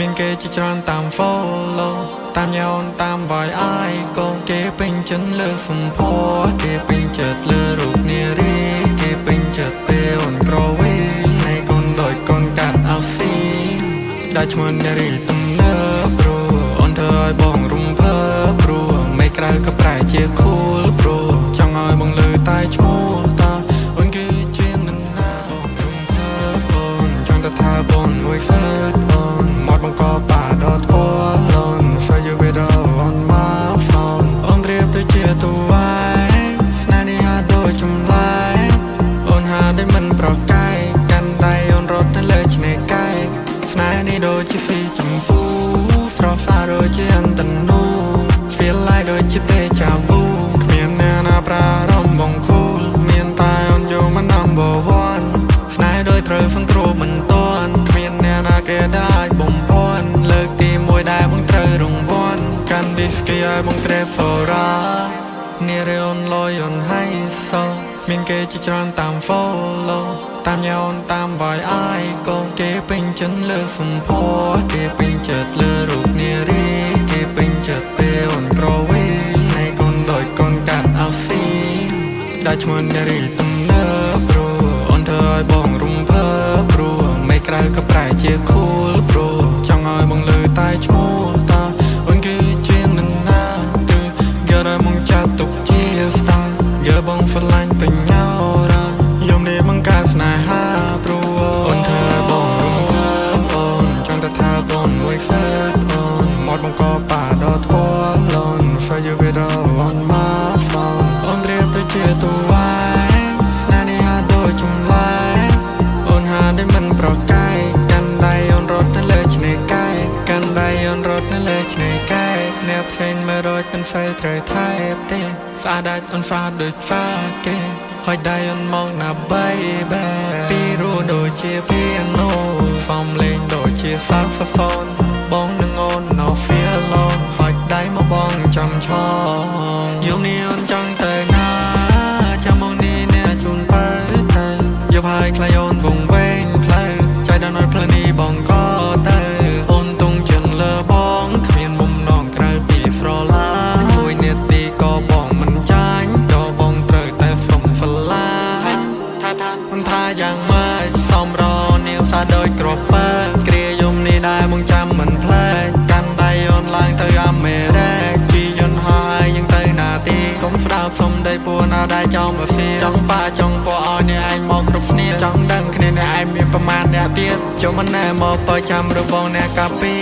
មានគេជាច្រើនតាម follow តាមញ៉ោនតាមវាយអាយក៏គេពេញចិត្តលើសំភ័រគេពេញចិត្តលើរូបនារីគេពេញចិត្តពេលអូនក្រវីហើយកូនដូចកូនកាត់អាហ្វីតែឈ្មោះនារីទំនើបព្រោះអូនធ្វើឲ្យបងរំភើបព្រោះមិនក្រៅក៏ប្រែជា cool ព្រោះចង់ឲ្យបងលើតែឈ្មោះតាអូនគឺជានឹងណាបងរំភើបអូនចង់តែថាបងមួយ flirt អូនមកបងក៏បាដល់ធေါ်លន for you with all on my phone អូនរៀបដូចជាតវ៉ៃស្នេហ៍នេះហាដូចចម្លែកអូនហាដែលមិនប្រកែកកាន់ដៃអូនរត់ទៅលើឆ្នេរកែកស្នេហ៍នេះដូចជាហ្វីចម្ពូ ស្រស់ស្អាតដូចជាអន្តនូ feel like ដូចជាទេចាវូគ្មានអ្នកណាប្រារម្ភបង cool មានតែអូនយកមក number one ស្នេហ៍ដូចត្រូវសង្គ្រោះមិនទាន់គ្មានអ្នកណាគេដែលបំភាន់លើកទី1ដែលបងត្រូវរង្វាន់កាន់ whisky ឲ្យបង Trevora នារីអូនលយអូនហៃសោមានគេជាច្រើនតាម follow តាមញ៉ោនតាមវាយអាយក៏គេពេញចិត្តលើសំភ័រគេពេញចិត្តលើរូបនារីគេពេញចិត្តពេលអូនក្រវីហើយកូនដូចកូនកាត់អាហ្វីតែឈ្មោះនារីទំនើបព្រោះអូនធ្វើឲ្យបងរំភើបព្រោះមិនក្រៅក៏ប្រែជា cool ព្រោះចង់ឲ្យបងលើតែឈ្មោះតាអូនគឺជានឹងណាឬយកឲ្យមកចាត់ទុកជា star យកបងស្រឡាញ់ពេញញ៉ោរ៉ាយំនេះបង្កើតស្នេហាព្រោះអូនធ្វើឲ្យបងរំភើបអូនចង់តែថាបងមួយ flirt អូនមកបងក៏បាដល់ធေါ်លន for you with all on my phone អូនរៀបដូចជាតវ៉ៃស្នេហ៍នេះហាដូចចម្លែកអូនហាដែលមិនប្រកែកកាន់ដៃអូនរត់ទៅលើឆ្នេរកែកកាន់ដៃអូនរត់ទៅលើឆ្នេរកែកអ្នកផ្សេងមិនរត់មិនហ្វេត្រូវថែបទេស្អាតដាច់អូនហ្វាដូចហ្វាគេហើយដៃអូនមកណា baby ពីរੂដូចជា piano ហ្វមលេងដូចជា saxophone បងនឹងអូន no feel alone ហើយដៃមកបងចាំឆោយំនេះអូនចង់ទៅណាចាំមកនេះអ្នកជូនបើទៅយកហើយខ្លាយអូនវងវែងផ្លូវចៃដល់នៅផ្លូវនេះបងក៏ទៅអូនទុំចិនលើបងគ្មានមុំនងក្រៅពីស្រឡាញ់មួយនាទីក៏បងមិនចាញ់ក៏បងត្រូវតែសុំស្រឡាញ់ថាមិនថាយ៉ាងម៉េចសំរនាងសាដូចក្របបើគ្រាយំនេះដែរបងចាំមិនភ្លេចកាន់ដៃអូនឡើងទៅអាមេរ៉េជីយន្តហើយយើងទៅណាទីកុំស្ដាប់សុំដីពួរណាដែរចង់មកហ្វីចង់ប៉ាចង់ពួកឲ្យអ្នកឯងមកគ្រប់គ្នាចង់ដឹងគ្នាអ្នកឯងមានប្រមាណអ្នកទៀតចូលមិនណែមកបើចាំរបងអ្នកកាពី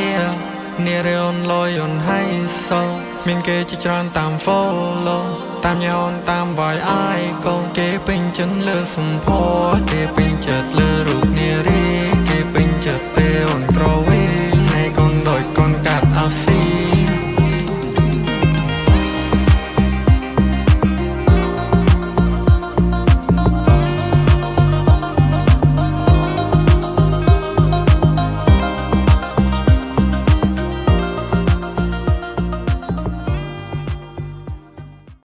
នារីអូនលយអូនហៃសោមានគេជាច្រើនតាម follow តាមញ៉ោនតាមវាយអាយក៏គេពេញចិត្តលើសំភ័រគេពេញចិត្តលើ